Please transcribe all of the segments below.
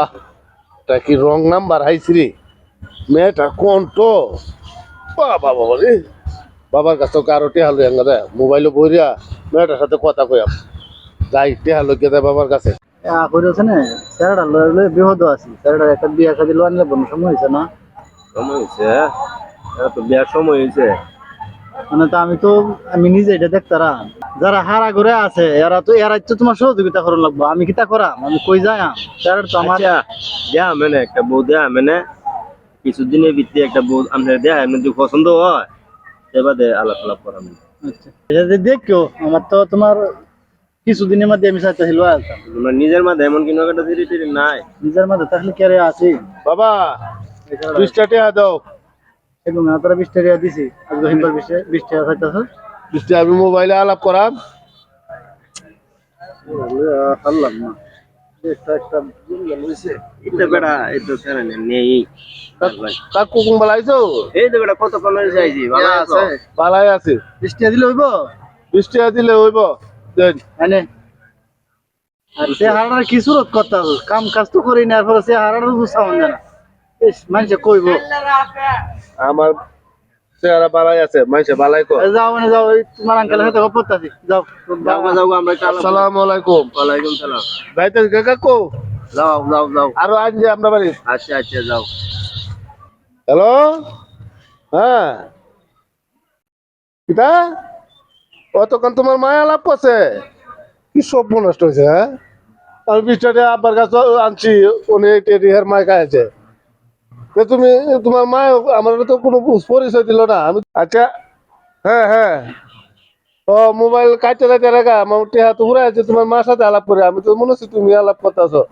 আহ তা কি wrong number হাইছি রে মেয়েটা কণ্ঠ বাবা বাবা রে বাবার কাছে কারো টেহালো এঙ্গা দেয় মোবাইলে বইরিয়া মেয়েটার সাথে কথা কইয়াম যাই টেহালো কে দেয় বাবার কাছে করেছে না স্যারটা লয়ে বিহদ আছে স্যারটা একটা বিয়া শাদি লোয়া নিলে বন্য সময় হয়েছে না সময় হয়েছে তো বিয়ার সময় হয়েছে মানে তো আমি নিজে এটা দেখতারা যারা হারা ঘরে আছে এরা তো তোমার সহযোগিতা করা লাগবো আমি কিতা করাম আমি কই যাই স্যার তো আমার দেয়া মানে একটা বউ দেয়া মানে কিছুদিনের ভিত্তি একটা বউ আপনার দেয়া এমনি যদি পছন্দ হয় এবারে আলাপ আলাপ করাম। আচ্ছা এটা যে দেখো আমার তো তোমার কিছুদিনের মধ্যে আমি চাইতে হিলবা আসতাম তোমার নিজের মাঝে এমন কোনো একটা ধীরে ধীরে নাই নিজের মধ্যে থাকলে কে আছি বাবা 20টা টেহা দাও এবং তোরা 20 টাকা দিছি আজকে হিম্বার 20 টাকা চাইতেছ 20টা আমি মোবাইলে আলাপ করাম হারলাম না একটা এটা বেড়া এটা স্যার নেই কাকু কুম্বাল আইছো এই তো বেড়া কত কল যাইছি ভালো আছে পালাই আছে 20 টাকা দিলে হইব 20 টাকা দিলে হইব দেন মানে আর সে হারার কি সুরত করতে হবে কাম কাজ তো করি না এরপরে সে হারার সাউন্ড না বেশ মানুষে কইব আমার চেহারা বালাই আছে মাইসে বালাই কো যাও মানে যাও তোমার আঙ্কেলের সাথে গপ্প করতেছি যাও যাও আমরা আসসালামু আলাইকুম ওয়ালাইকুম সালাম যাইতে কাকু যাও যাও যাও আরো আজ যে আমরা বাড়ি আচ্ছা আচ্ছা যাও হ্যালো হ্যাঁ কিতা অতক্ষণ তোমার মায়া লাভ করছে কি সব নষ্ট হয়েছে হ্যাঁ আমি 20টা টাকা আব্বার কাছে আনছি উনি টেরিহার মায় খাইছে তুমি তোমার মা আমার তো কোনো পরিচয় দিল না আমি আচ্ছা হ্যাঁ হ্যাঁ ও মোবাইল কাটতে কাটতে রাখা আমার টেহা তো ঘুরে আছে তোমার মার সাথে আলাপ করে আমি তো মনে হচ্ছে তুমি আলাপ করতেছো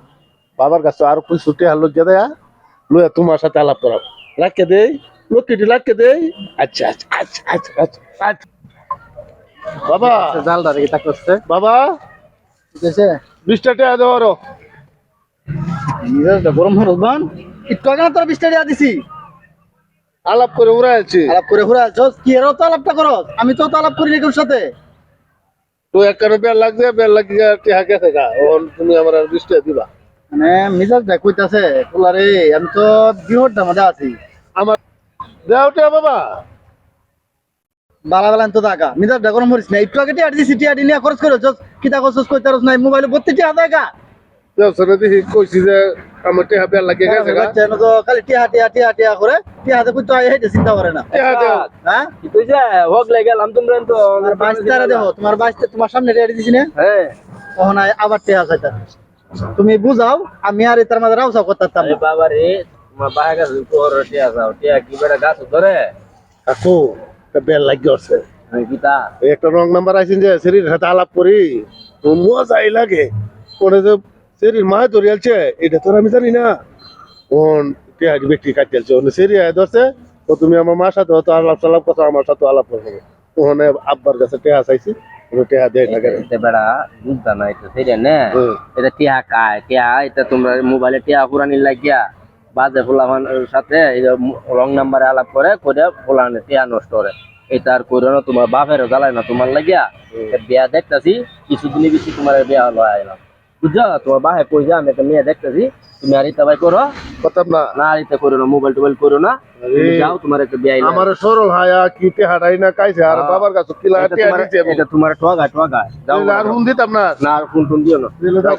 বাবার কাছে আরো কিছু টেহা লোক দেয়া লইয়া তোমার সাথে আলাপ করাবো রাখকে দেই লক্ষ্মীটি রাখকে দেই আচ্ছা আচ্ছা আচ্ছা আচ্ছা আচ্ছা আচ্ছা বাবা জালটা রেখে তাকছে বাবা ঠিক আছে 20টা টাকা দাও আরো নিজেরটা গরম হল বান একটু আগে না তোর 20 টাকা দিছি আলাপ করে উড়ে আছি আলাপ করে ঘুরে আছো কি এরও তো আলাপটা করো আমি তো আলাপ করি না সাথে তো একখানে বের লাগছে বের লাগিয়ে টেহা গেছে গা তুমি আমার আর 20 টাকা দিবা মানে মিজাজটা কইতাছে পোলারে আমি তো বিহরটা মধ্যে আছি আমার দেও টেহা বাবা বালা বালা তো টাকা মিজাজটা গরম হরিস না একটু আগে টিয়া দিছি টিয়া নিয়ে খরচ করে কিতা খরচ কইতারস নাই মোবাইলে 32 টাকা দেখা দেও সরে দেখি কইছি যে আমার টেহা বের লাগিয়ে গেছে গা তো খালি টিয়া টিয়া টিয়া টিয়া করে টিয়াতে কই তো হেইতে চিন্তা করে না টেহা দেও হ্যাঁ কি কইছে হোক গেলাম তোমরা তো আর 22 টাকা দেখো তোমার সামনে টিয়া দিছি না হ্যাঁ তখন আবার টিয়া চাইতা তুমি বুঝাও আমি আর এটার মাঝে রাউসাও করতাম আরে বাবা রে তোমার বাবা কাছে তোর টিয়া যাও টিয়া কি বেড়া গাছ ধরে কাকু বের লাগিয়ে আছে আমি কিতা একটা রং নাম্বার আইছেন যে শরীর হাতে আলাপ করি তো মজাই লাগে ওরে যে শরীর মায় ধরে আলছে এটা তো আমি জানি না কোন পেঁয়াজ ব্যক্তি কাটতে আলছে ওনে শরীর ধরছে তো তুমি আমার মার সাথে হয়তো আলাপ সালাপ কথা আমার সাথে আলাপ করবে ওখানে আব্বার কাছে টেহা চাইছি টেহা দেয় না কেন এটা বেড়া বুঝতা না এটা সেটা না এটা টিয়া কায় টিয়া এটা তোমরা মোবাইলে টিয়া পুরানি লাগিয়া বাজে ফুলাফান সাথে রং নাম্বারে আলাপ করে ফুলানে টিয়া নষ্ট করে এটা আর করে না তোমার বাপেরও জ্বালায় না তোমার লাগিয়া বিয়া দেখতেছি কিছুদিনের বেশি তোমার বিয়া হলো আইলাম বুঝছো তোমার বাহে কই যা আমি একটা মেয়ে দেখতেছি তুমি আর ইতা ভাই করো কথা না না আর ইতা করো না মোবাইল টোবাইল করো না তুমি যাও তোমার একটা বিয়া আমার সরল হায়া কি টেহাটাই না কাইছে আর বাবার কাছে কিলা টেহা দিতে এটা তোমার ঠগা যাও আর হুন দিতাম না না আর ফোন টোন দিও না দিলে দাও